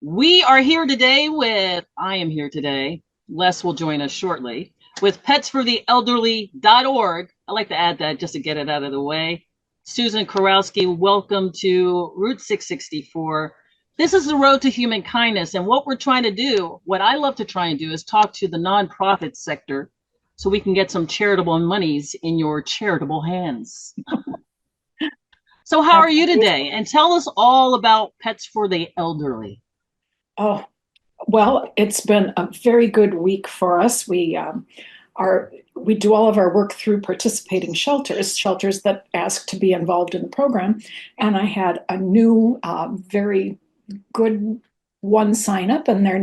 We are here today I am here today. Les will join us shortly with petsfortheelderly.org. I like to add that just to get it out of the way. Susan Krukowski, welcome to Route 664. This is the road to human kindness. And what we're trying to do, what I love to try and do, is talk to the nonprofit sector so we can get some charitable monies in your charitable hands. So, how are That's you today? beautiful. And tell us all about Pets for the Elderly. Oh, well, it's been a very good week for us. We do all of our work through participating shelters that ask to be involved in the program. And I had a new, very good one sign up, and they're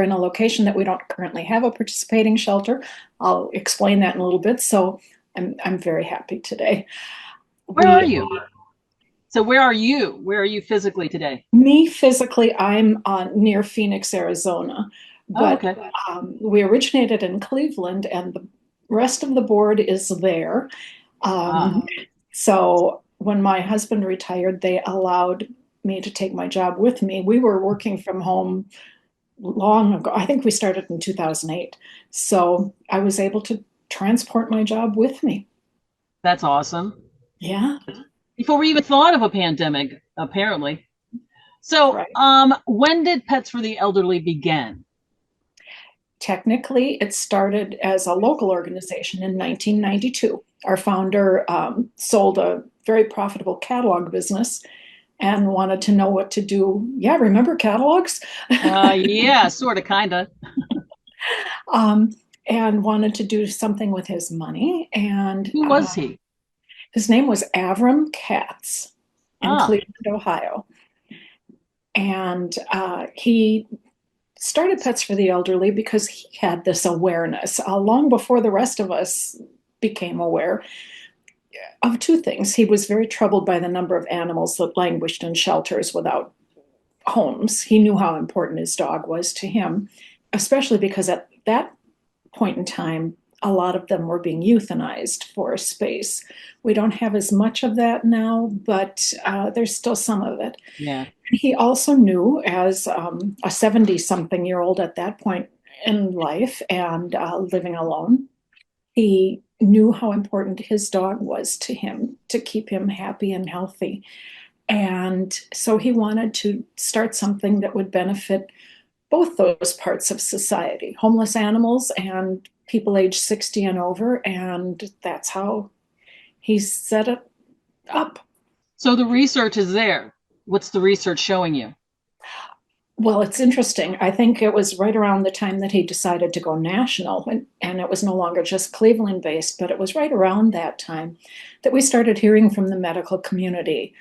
in a location that we don't currently have a participating shelter. I'll explain that in a little bit. So I'm very happy today. Where are We you? So where are you? Where are you physically today? Me physically, I'm near Phoenix, Arizona, Oh, but okay. we originated in Cleveland, and the rest of the board is there. Um, Ah, so when my husband retired, they allowed me to take my job with me. We were working from home long ago. I think we started in 2008. So I was able to transport my job with me. that's awesome. Yeah, Before we even thought of a pandemic, apparently. So, right. when did Pets for the Elderly begin? Technically, it started as a local organization in 1992. Our founder sold a very profitable catalog business and wanted to know what to do. Yeah, remember catalogs? Yeah, sort of, kind of. um, and wanted to do something with his money. And Who was he? his name was Avram Katz in Ah, Cleveland, Ohio. And he started Pets for the Elderly because he had this awareness long before the rest of us became aware of two things. He was very troubled by the number of animals that languished in shelters without homes. He knew how important his dog was to him, especially because at that point in time, a lot of them were being euthanized for space. We don't have as much of that now, but there's still some of it. yeah. He also knew, as a 70 something year old at that point in life and living alone, he knew how important his dog was to him to keep him happy and healthy. And so he wanted to start something that would benefit both those parts of society, homeless animals and people age 60 and over. And that's how he set it up. So the research is there. What's the research showing you? Well, it's interesting. I think it was right around the time that he decided to go national, and it was no longer just Cleveland based, but it was right around that time that we started hearing from the medical community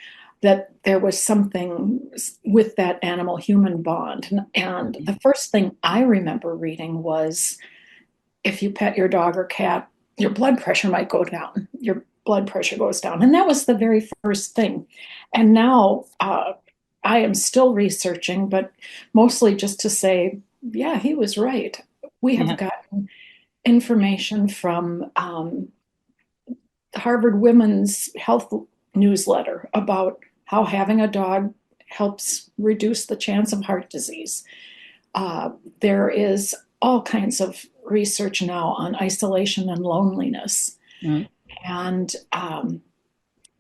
that there was something with that animal human bond. And the first thing I remember reading was if you pet your dog or cat, your blood pressure might go down. Your blood pressure goes down. And that was the very first thing. And now I am still researching, but mostly just to say, yeah, he was right. We have Yeah. gotten information from Harvard Women's Health newsletter about how having a dog helps reduce the chance of heart disease. Uh, there is all kinds of research now on isolation and loneliness. Mhm. And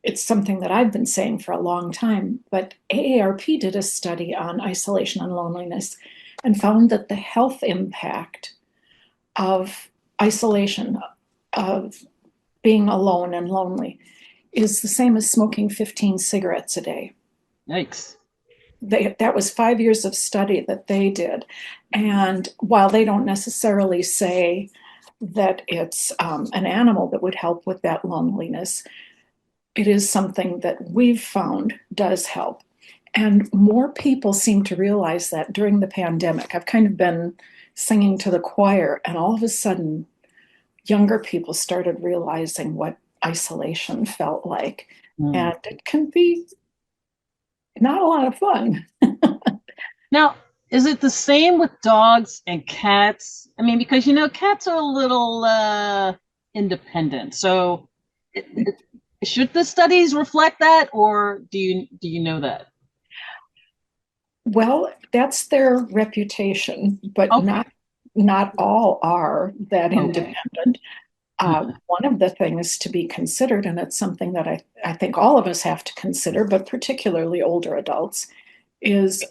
it's something that I've been saying for a long time. But AARP did a study on isolation and loneliness and found that the health impact of isolation, of being alone and lonely, is the same as smoking 15 cigarettes a day. Yikes. That was 5 years of study that they did. And while they don't necessarily say that it's an animal that would help with that loneliness, it is something that we've found does help. And more people seem to realize that during the pandemic. I've kind of been singing to the choir, and all of a sudden, younger people started realizing what isolation felt like. Mm. And it can be not a lot of fun. Now, is it the same with dogs and cats? I mean, because cats are a little independent. So, should the studies reflect that, or do you know that? Well, that's their reputation, but Okay. not all are that Okay. independent. One of the things to be considered, and it's something that I think all of us have to consider, but particularly older adults, is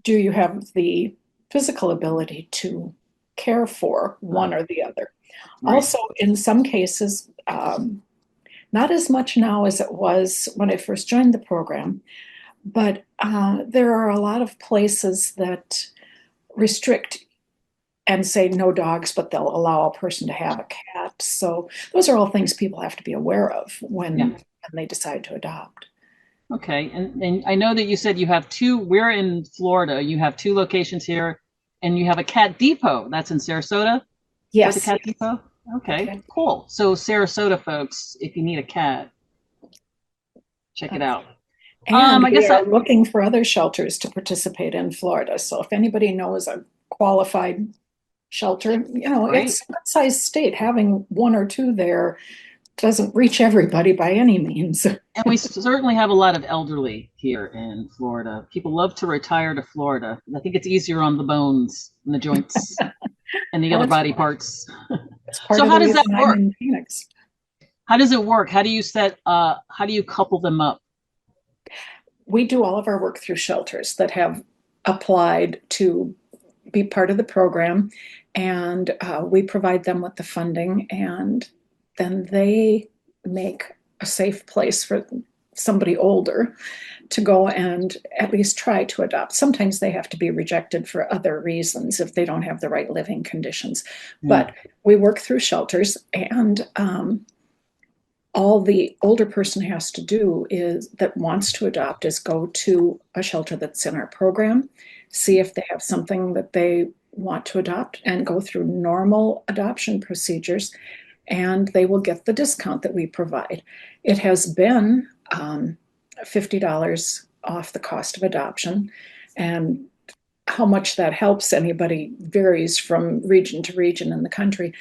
do you have the physical ability to care for one or the other? Right. Also, in some cases, not as much now as it was when I first joined the program, but there are a lot of places that restrict and say no dogs, but they'll allow a person to have a cat. So those are all things people have to be aware of Yeah. when they decide to adopt. Okay. And I know that you said you have two, we're in Florida. You have two locations here and you have a cat depot. That's in Sarasota for the Yes. cat depot. Okay, Okay. cool. So Sarasota folks, if you need a cat, check it out. And I we guess are looking for other shelters to participate in Florida. So if anybody knows a qualified shelter, great. it's a good sized state. Having one or two there doesn't reach everybody by any means. And we certainly have a lot of elderly here in Florida. People love to retire to Florida. I think it's easier on the bones and the joints and the Well, other body parts. it's part So of the how does that reason I'm work? in Phoenix. How does it work? How do you couple them up? We do all of our work through shelters that have applied to be part of the program, and we provide them with the funding, and then they make a safe place for somebody older to go and at least try to adopt. Sometimes they have to be rejected for other reasons if they don't have the right living conditions. Mm, But we work through shelters, and all the older person has to do is that wants to adopt is go to a shelter that's in our program, see if they have something that they want to adopt, and go through normal adoption procedures, and they will get the discount that we provide. It has been $50 off the cost of adoption, and how much that helps anybody varies from region to region in the country.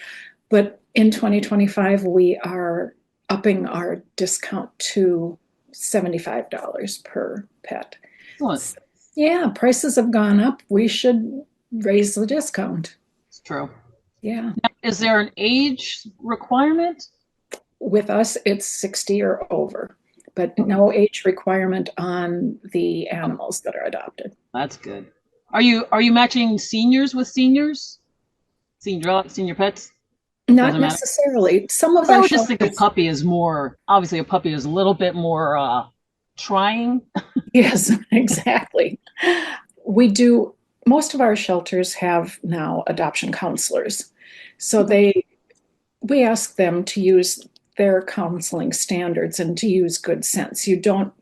But in 2025, we are upping our discount to $75 per pet. excellent. Yeah, prices have gone up. We should raise the discount. It's true. Yeah. Is there an age requirement? With us, it's 60 or over, but Okay, no age requirement on the animals that are adopted. that's good. Are you matching seniors with seniors? Senior pets? Not Doesn't matter. necessarily. Some of Because I our would just think a shelters, puppy is more obviously a puppy is a little bit more trying. yes, exactly. We do, most of our shelters have now adoption counselors. So Okay. we ask them to use their counseling standards and to use good sense. You don't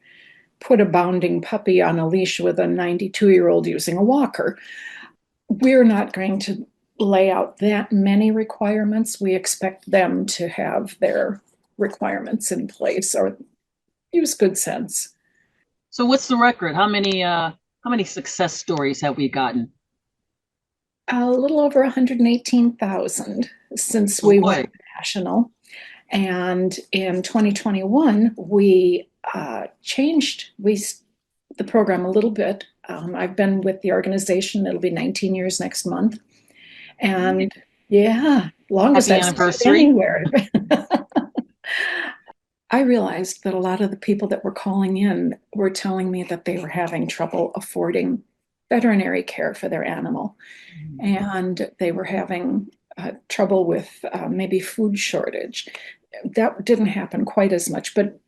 put a bounding puppy on a leash with a 92-year-old using a walker. We're not going to lay out that many requirements. We expect them to have their requirements in place or use good sense. So what's the record? How many success stories have we gotten? A little over 118,000 since Oh we boy. went national. And in 2021, we changed the program a little bit. I've been with the organization, it'll be 19 years next month. And yeah, longest Happy I've stayed anniversary. anywhere. I realized that a lot of the people that were calling in were telling me that they were having trouble affording veterinary care for their animal. And they were having trouble with maybe food shortage. That didn't happen quite as much, but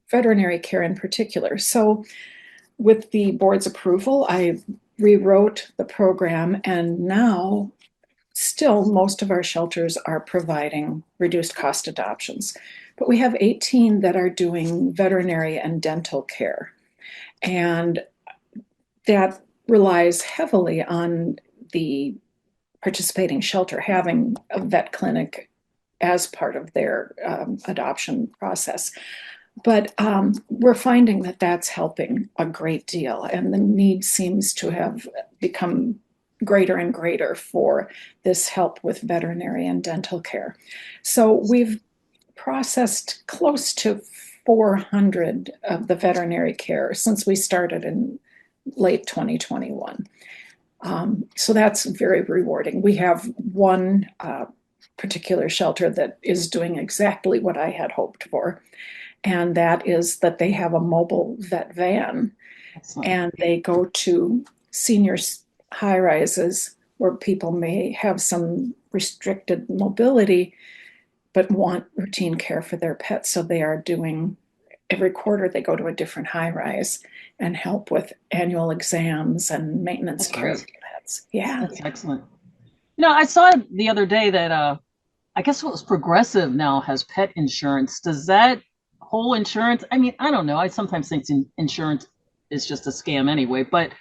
veterinary care in particular. So with the board's approval, I rewrote the program, and now still most of our shelters are providing reduced cost adoptions. But we have 18 that are doing veterinary and dental care. And that relies heavily on the participating shelter having a vet clinic as part of their adoption process. But we're finding that that's helping a great deal, and the need seems to have become greater and greater for this help with veterinary and dental care. So we've processed close to 400 of the veterinary care since we started in late 2021. So that's very rewarding. We have one particular shelter that is doing exactly what I had hoped for, and that is that they have a mobile vet van. Excellent. And they go to seniors high rises where people may have some restricted mobility but want routine care for their pets. So they are doing, every quarter they go to a different high rise and help with annual exams and maintenance That's care great. for pets. Yeah. That's excellent. I saw the other day that I guess it was Progressive now has pet insurance. Does that whole insurance? I mean, I don't know. I sometimes think insurance is just a scam anyway, but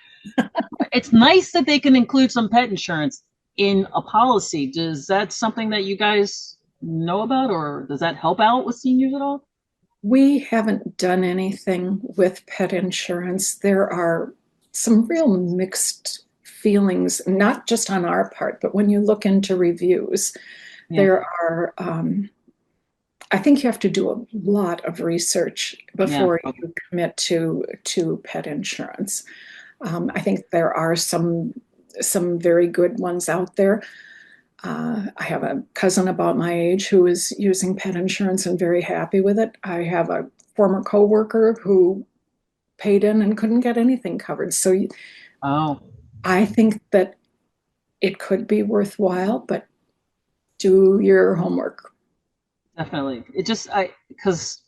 it's nice that they can include some pet insurance in a policy. Does that something that you guys know about, or does that help out with seniors at all? We haven't done anything with pet insurance. There are some real mixed feelings, not just on our part, but when you look into reviews, Yeah, there are, I think you have to do a lot of research yeah. before Okay. you commit to pet insurance. I think there are some very good ones out there. I have a cousin about my age who is using pet insurance and very happy with it. I have a former coworker who paid in and couldn't get anything covered. So Oh, I think that it could be worthwhile, but do your homework. definitely. It just because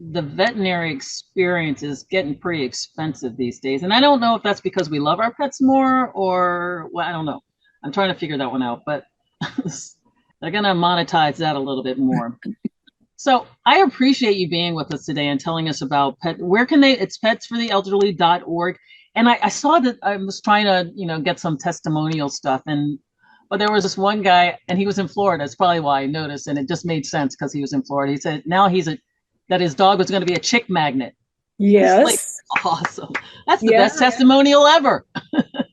the veterinary experience is getting pretty expensive these days, and I don't know if that's because we love our pets more or well, I don't know. I'm trying to figure that one out, but they're gonna monetize that a little bit more. So I appreciate you being with us today and telling us about pet. Where can they? It's petsfortheelderly.org. And I saw that I was trying to, get some testimonial stuff. But there was this one guy and he was in Florida. That's probably why I noticed. And it just made sense because he was in Florida. He said now that his dog was going to be a chick magnet. It's like Yes. awesome. That's the Yeah. best testimonial ever.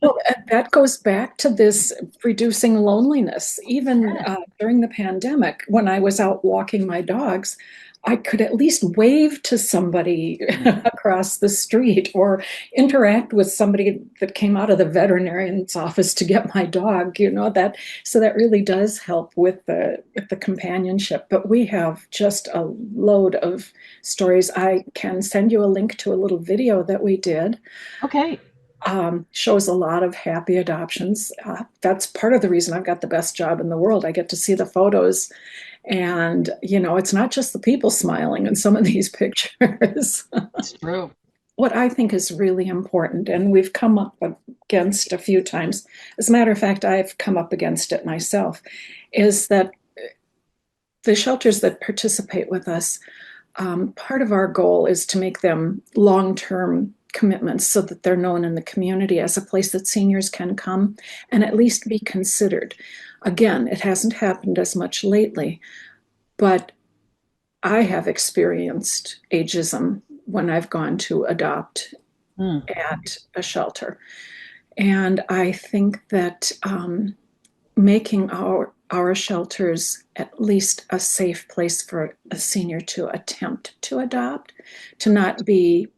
Well, that goes back to this reducing loneliness. Even during the pandemic, when I was out walking my dogs, I could at least wave to somebody across the street or interact with somebody that came out of the veterinarian's office to get my dog, that. So that really does help with the companionship. But we have just a load of stories. I can send you a link to a little video that we did. Okay. Shows a lot of happy adoptions. That's part of the reason I've got the best job in the world. I get to see the photos, and it's not just the people smiling in some of these pictures. It's true. What I think is really important, and we've come up against a few times, as a matter of fact, I've come up against it myself, is that the shelters that participate with us, part of our goal is to make them long-term commitments so that they're known in the community as a place that seniors can come and at least be considered. Again, it hasn't happened as much lately, but I have experienced ageism when I've gone to adopt at a shelter. And I think that making our shelters at least a safe place for a senior to attempt to adopt, to not be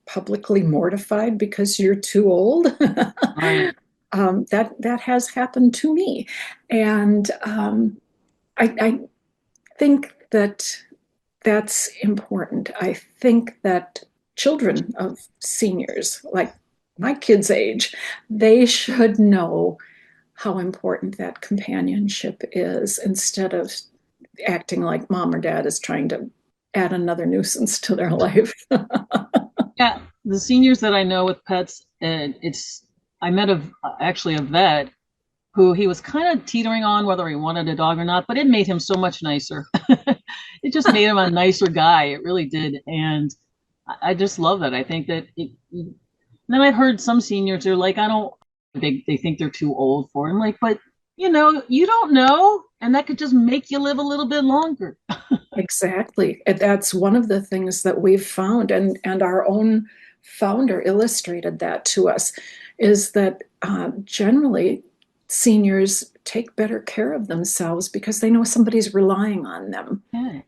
publicly mortified because you're too old. Right. That has happened to me, and I think that that's important. I think that children of seniors, like my kids' age, they should know how important that companionship is instead of acting like mom or dad is trying to add another nuisance to their life. Yeah, the seniors that I know with pets, I met actually a vet who he was kind of teetering on whether he wanted a dog or not, but it made him so much nicer. It just made him a nicer guy. It really did, and I just love that. I think that then I've heard some seniors are like, I don't. They think they're too old for it. I'm like, but you don't know, and that could just make you live a little bit longer. Exactly. And that's one of the things that we've found, and our own founder illustrated that to us, is that generally seniors take better care of themselves because they know somebody's relying on them. Yeah.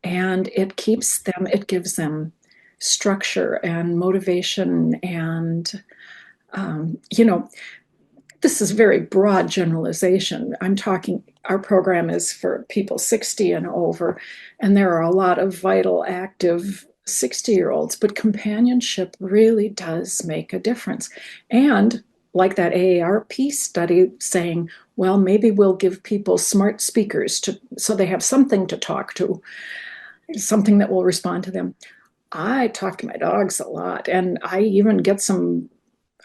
And it gives them structure and motivation and You know, this is very broad generalization. I'm talking, our program is for people 60 and over, and there are a lot of vital, active 60-year-olds, but companionship really does make a difference. And like that AARP study saying, well, maybe we'll give people smart speakers so they have something to talk to, something that will respond to them. I talk to my dogs a lot, and I even get some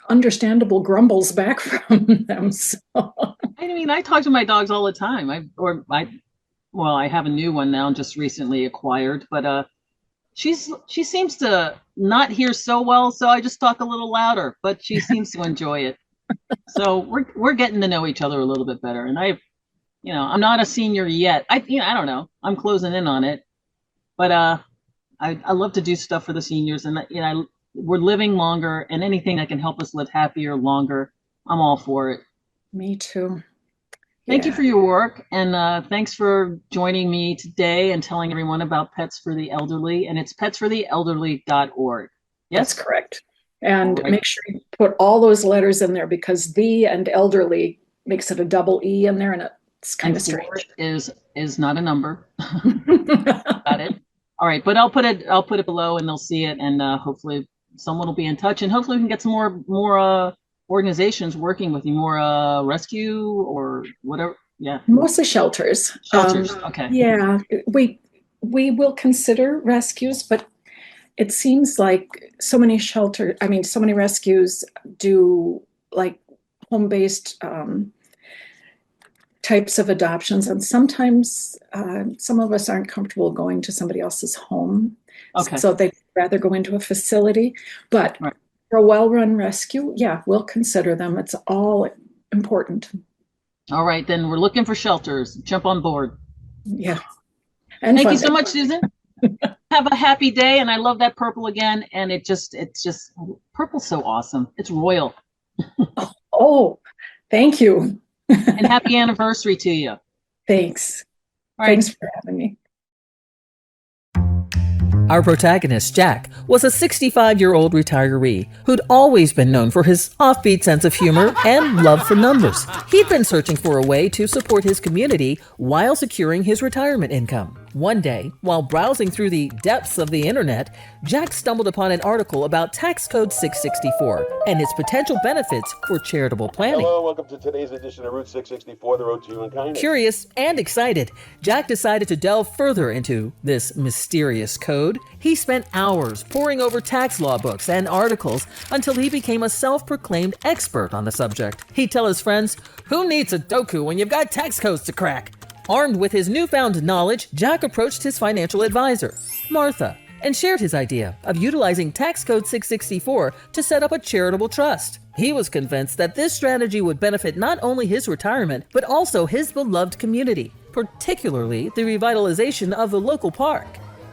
understandable grumbles back from them. So. I mean, I talk to my dogs all the time. I have a new one now, just recently acquired, but she seems to not hear so well, so I just talk a little louder, but she seems to enjoy it. So we're getting to know each other a little bit better. And I'm not a senior yet. I don't know. I'm closing in on it, but I love to do stuff for the seniors, and we're living longer, and anything that can help us live happier longer, I'm all for it. Me too. Thank you for your work, and thanks for joining me today and telling everyone about Pets for the Elderly, and it's petsfortheelderly.org. Yes? That's correct. And make sure you put all those letters in there, because the and elderly makes it a double E in there, and it's kind of strange. Is not a number. Got it. All right, but I'll put it below, and they'll see it, and hopefully someone will be in touch, and hopefully we can get some more organizations working with you, more rescue or whatever. Yeah, mostly shelters. Okay. Yeah, we will consider rescues, but it seems like so many rescues do like home-based types of adoptions, and sometimes some of us aren't comfortable going to somebody else's home. Okay. So they'd rather go into a facility, but right. For a well-run rescue, yeah, we'll consider them. It's all important. All right, then we're looking for shelters. Jump on board. Yeah. And thank you so much, Susan. Have a happy day, and I love that purple again. And it's just purple's so awesome. It's royal. Oh, thank you. And happy anniversary to you. Thanks. All right. Thanks for having me. Our protagonist, Jack, was a 65-year-old retiree who'd always been known for his offbeat sense of humor and love for numbers. He'd been searching for a way to support his community while securing his retirement income. One day, while browsing through the depths of the internet, Jack stumbled upon an article about Tax Code 664 and its potential benefits for charitable planning. Hello, welcome to today's edition of Route 664, the road to humankindness. Curious and excited, Jack decided to delve further into this mysterious code. He spent hours poring over tax law books and articles until he became a self-proclaimed expert on the subject. He'd tell his friends, "Who needs Sudoku when you've got tax codes to crack?" Armed with his newfound knowledge, Jack approached his financial advisor, Martha, and shared his idea of utilizing Tax Code 664 to set up a charitable trust. He was convinced that this strategy would benefit not only his retirement, but also his beloved community, particularly the revitalization of the local park.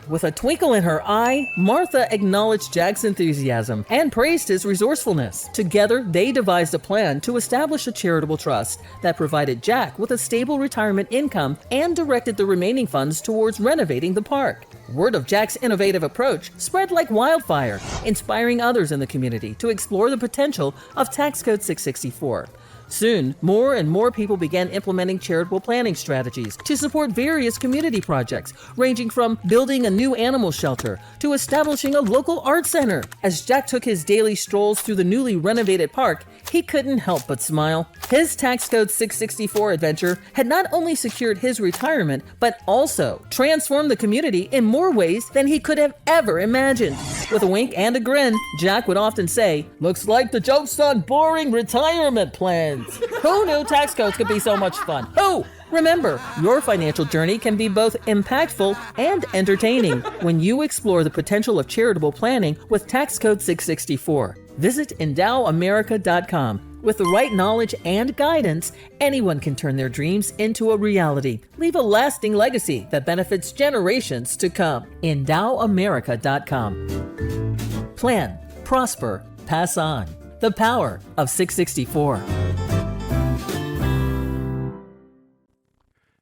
With a twinkle in her eye, Martha acknowledged Jack's enthusiasm and praised his resourcefulness. Together, they devised a plan to establish a charitable trust that provided Jack with a stable retirement income and directed the remaining funds towards renovating the park. Word of Jack's innovative approach spread like wildfire, inspiring others in the community to explore the potential of Tax Code 664. Soon, more and more people began implementing charitable planning strategies to support various community projects, ranging from building a new animal shelter to establishing a local art center. As Jack took his daily strolls through the newly renovated park, he couldn't help but smile. His Tax Code 664 adventure had not only secured his retirement, but also transformed the community in more ways than he could have ever imagined. With a wink and a grin, Jack would often say, "Looks like the joke's on boring retirement plans." Who knew tax codes could be so much fun? Who? Remember, your financial journey can be both impactful and entertaining when you explore the potential of charitable planning with Tax Code 664. Visit endowamerica.com. With the right knowledge and guidance, anyone can turn their dreams into a reality. Leave a lasting legacy that benefits generations to come. endowamerica.com. Plan, prosper, pass on. The power of 664.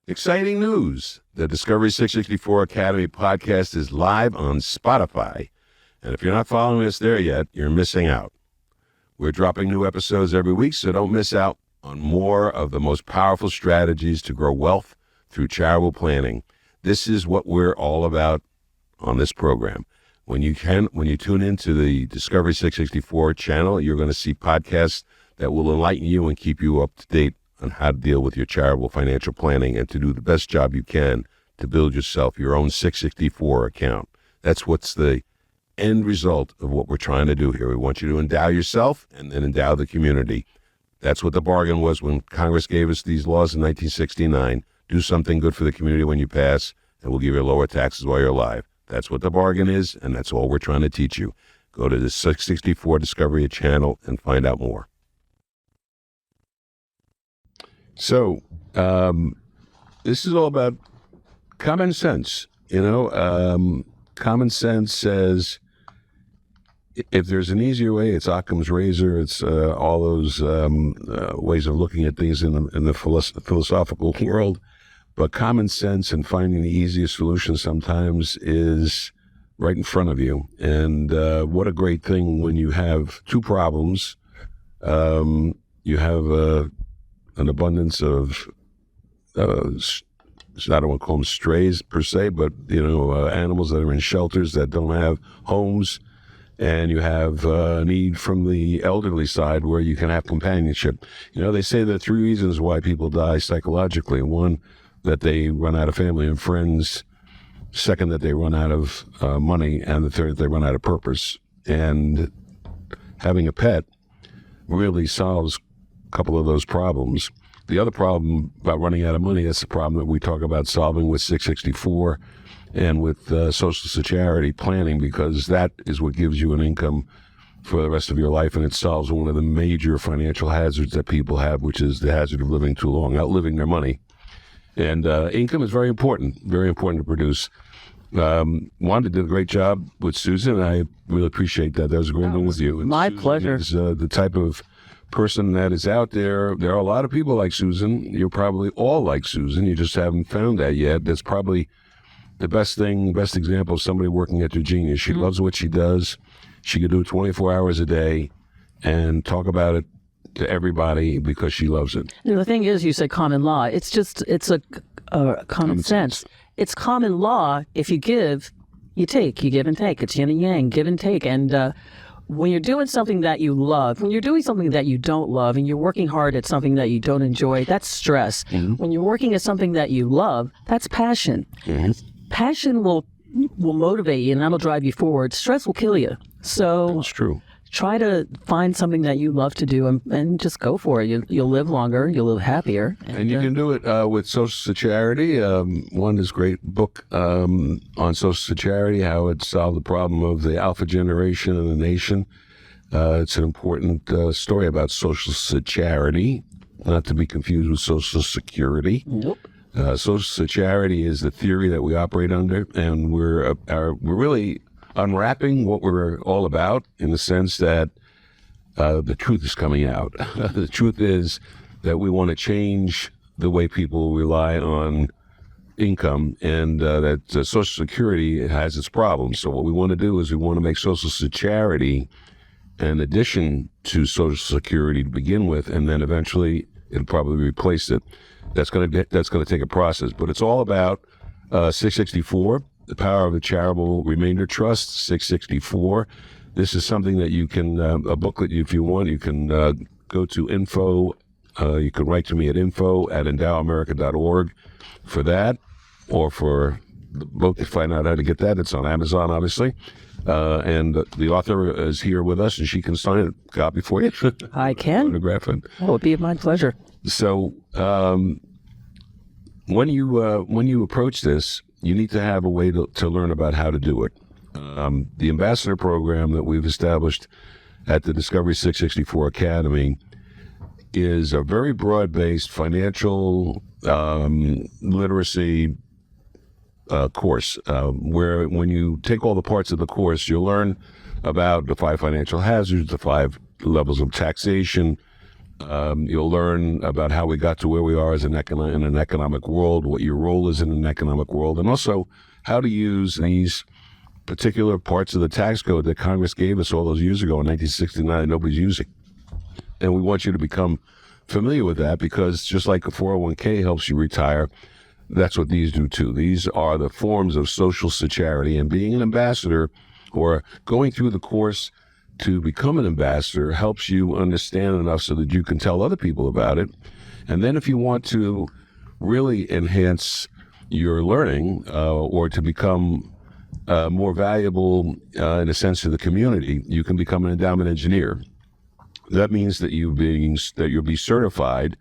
Exciting news. The Discovery 664 Academy podcast is live on Spotify. And if you're not following us there yet, you're missing out. We're dropping new episodes every week, so don't miss out on more of the most powerful strategies to grow wealth through charitable planning. This is what we're all about on this program. When you tune into the Discovery 664 channel, you're going to see podcasts that will enlighten you and keep you up to date on how to deal with your charitable financial planning and to do the best job you can to build yourself your own 664 account. That's what's the end result of what we're trying to do here. We want you to endow yourself and then endow the community. That's what the bargain was when Congress gave us these laws in 1969. Do something good for the community when you pass, and we'll give you lower taxes while you're alive. That's what the bargain is, and that's all we're trying to teach you. Go to the 664 Discovery channel and find out more. So, this is all about common sense. Common sense says if there's an easier way, it's Occam's razor. It's all those ways of looking at things in the philosophical world. But common sense and finding the easiest solution sometimes is right in front of you. And what a great thing when you have two problems. You have an abundance of, I don't want to call them strays per se, but, animals that are in shelters that don't have homes. And you have a need from the elderly side where you can have companionship. They say there are three reasons why people die psychologically. One, that they run out of family and friends. Second, that they run out of money. And the third, they run out of purpose. And having a pet really solves a couple of those problems. The other problem about running out of money, that's the problem that we talk about solving with 664 and with social security planning, because that is what gives you an income for the rest of your life, and it solves one of the major financial hazards that people have, which is the hazard of living too long, outliving their money. And income is very important to produce. Wanda did a great job with Susan. I really appreciate that. That was a great one with you. And My Susan pleasure. is the type of person that is out there. There are a lot of people like Susan. You're probably all like Susan. You just haven't found that yet. That's probably the best example of somebody working at their genius. She loves what she does. She could do it 24 hours a day and talk about it to everybody because she loves it. The thing is, you said common law. It's a common sense. It's common law. If you give, you take. You give and take. It's yin and yang, give and take. And when you're doing something that you love, when you're doing something that you don't love, and you're working hard at something that you don't enjoy, that's stress. Mm-hmm. When you're working at something that you love, that's passion. Mm-hmm. Passion will motivate you, and that'll drive you forward. Stress will kill you. So that's true. Try to find something that you love to do and just go for it. You'll live longer. You'll live happier. And you can do it with Social Security. Wanda's great book on Social Security, how it solved the problem of the alpha generation in the nation. It's an important story about Social Security, not to be confused with Social Security. Nope. Social Security is the theory that we operate under, and we're really unwrapping what we're all about in the sense that the truth is coming out. The truth is that we want to change the way people rely on income, and that Social Security has its problems. So what we want to do is we want to make Social Security an addition to Social Security to begin with, and then eventually it'll probably replace it. That's going to take a process, but it's all about 664. The Power of the Charitable Remainder Trust, 664. This is something that you can, a booklet if you want, you can go to info, you can write to me at info@endowamerica.org for that, or for the book to find out how to get that. It's on Amazon, obviously. And the author is here with us, and she can sign a copy for you. I can. Autograph it. Oh, it would be my pleasure. So when you approach this, you need to have a way to learn about how to do it. The ambassador program that we've established at the Discovery 664 Academy is a very broad-based financial literacy course, where when you take all the parts of the course, you'll learn about the 5 financial hazards, the 5 levels of taxation. You'll learn about how we got to where we are as in an economic world, what your role is in an economic world, and also how to use these particular parts of the tax code that Congress gave us all those years ago in 1969 that nobody's using. And we want you to become familiar with that, because just like a 401k helps you retire, that's what these do too. These are the forms of social security, and being an ambassador or going through the course to become an ambassador helps you understand enough so that you can tell other people about it. And then if you want to really enhance your learning or to become more valuable in a sense to the community, you can become an endowment engineer. That means that you'll be certified,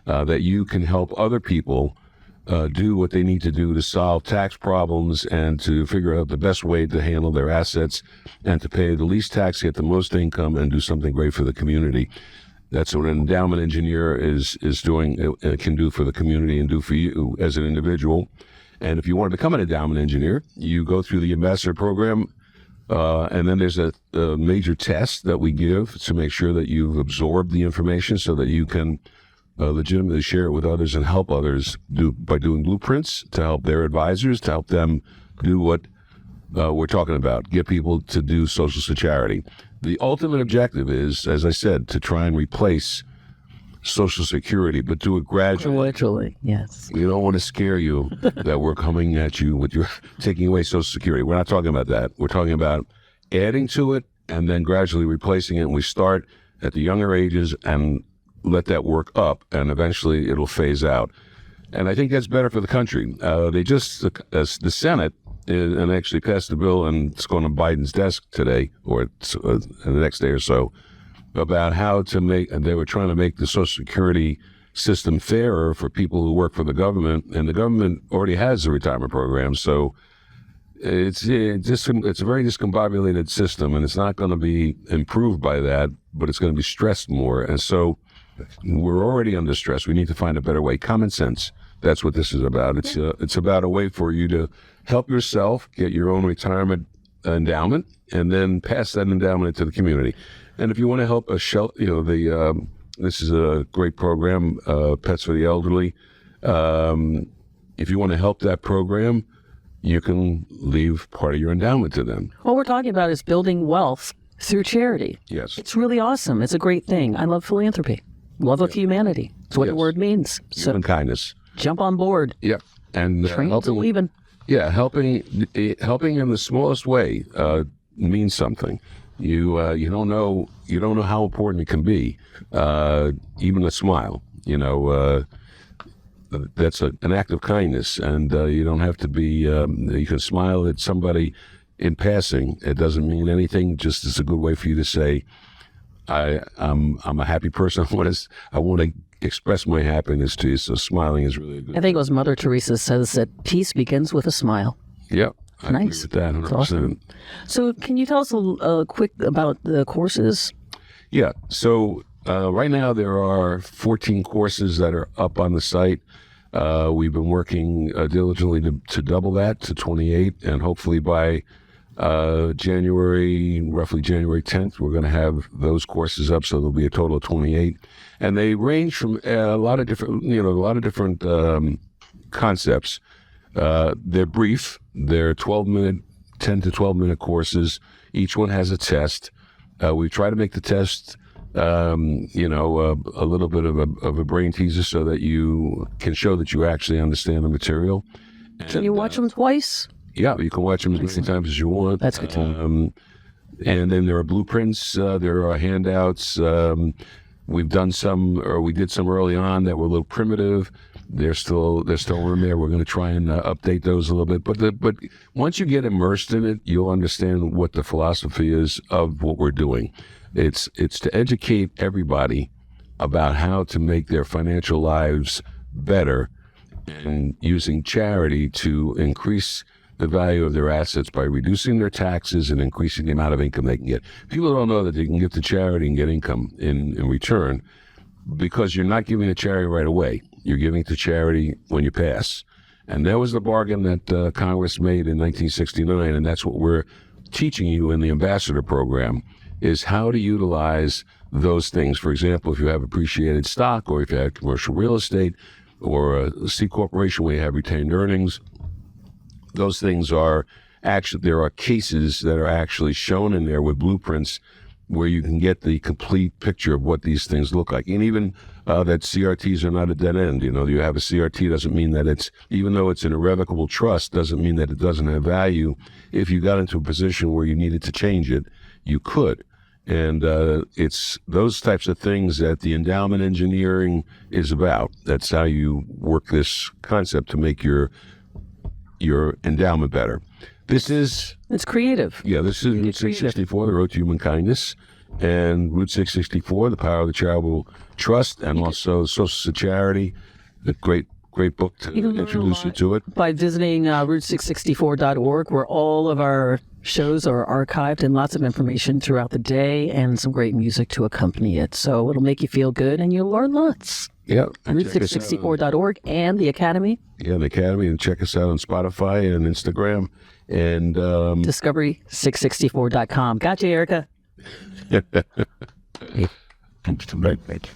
that you can help other people do what they need to do to solve tax problems and to figure out the best way to handle their assets and to pay the least tax, get the most income, and do something great for the community. That's what an endowment engineer is doing, can do for the community and do for you as an individual. And if you want to become an endowment engineer, you go through the ambassador program, and then there's a major test that we give to make sure that you've absorbed the information so that you can legitimately share it with others and help others by doing blueprints to help their advisors, to help them do what we're talking about, get people to do social security. The ultimate objective is, as I said, to try and replace Social Security, but do it gradually. Yes. We don't want to scare you that we're coming at you with your taking away Social Security. We're not talking about that. We're talking about adding to it and then gradually replacing it. And we start at the younger ages and let that work up, and eventually it'll phase out. And I think that's better for the country. They just, the Senate, and actually passed a bill, and it's going to Biden's desk today, or the next day or so, about how to make, and they were trying to make the Social Security system fairer for people who work for the government, and the government already has a retirement program, so it's a very discombobulated system, and it's not going to be improved by that, but it's going to be stressed more. And so we're already under stress. We need to find a better way. Common sense. That's what this is about. It's about a way for you to help yourself get your own retirement endowment, and then pass that endowment into the community. And if you want to help a shelter, this is a great program, Pets for the Elderly. If you want to help that program, you can leave part of your endowment to them. What we're talking about is building wealth through charity. Yes. It's really awesome. It's a great thing. I love philanthropy. Love of humanity. It's what the word means. So Humankindness. jump on board. Yeah. And Train to believing. Yeah, helping in the smallest way means something. You don't know how important it can be. Even a smile, that's an act of kindness, and you don't have to be. You can smile at somebody in passing. It doesn't mean anything. Just it's a good way for you to say, I'm a happy person. I want to express my happiness to you. So smiling is really good. I think it was Mother Teresa says that peace begins with a smile. Yep. I Nice. agree with that 100%. Awesome. So can you tell us a quick about the courses? Yeah. So right now there are 14 courses that are up on the site. We've been working diligently to double that to 28, and hopefully by roughly January 10th, we're going to have those courses up. So there'll be a total of 28, and they range from a lot of different concepts. They're brief. They're 10 to 12-minute courses. Each one has a test. We try to make the test, a little bit of a brain teaser so that you can show that you actually understand the material. Can you watch them twice? Yeah, you can watch them as many times as you want. That's good. And then there are blueprints. There are handouts. We did some early on that were a little primitive. There's still room there. We're going to try and update those a little bit. But once you get immersed in it, you'll understand what the philosophy is of what we're doing. It's to educate everybody about how to make their financial lives better, and using charity to increase the value of their assets by reducing their taxes and increasing the amount of income they can get. People don't know that they can give to charity and get income in return, because you're not giving to charity right away. You're giving to charity when you pass. And that was the bargain that Congress made in 1969, and that's what we're teaching you in the ambassador program, is how to utilize those things. For example, if you have appreciated stock, or if you have commercial real estate, or a C corporation where you have retained earnings, those things are actually, there are cases that are actually shown in there with blueprints where you can get the complete picture of what these things look like. And even that CRTs are not a dead end. You know, you have a CRT doesn't mean that it's, even though it's an irrevocable trust, doesn't mean that it doesn't have value. If you got into a position where you needed to change it, you could. And it's those types of things that the endowment engineering is about. That's how you work this concept to make your endowment better. It's creative. Yeah, this is Route 664, the Road to Human Kindness, and Route 664, the Power of the Charitable Trust, and also Social Charity, a great book to introduce you to it. By visiting route664.org, where all of our shows are archived, and lots of information throughout the day, and some great music to accompany it. So it'll make you feel good, and you'll learn lots. Yeah. Route664.org and the Academy. Yeah, the Academy, and check us out on Spotify and Instagram. And Discovery664.com. Gotcha, Erica. Right.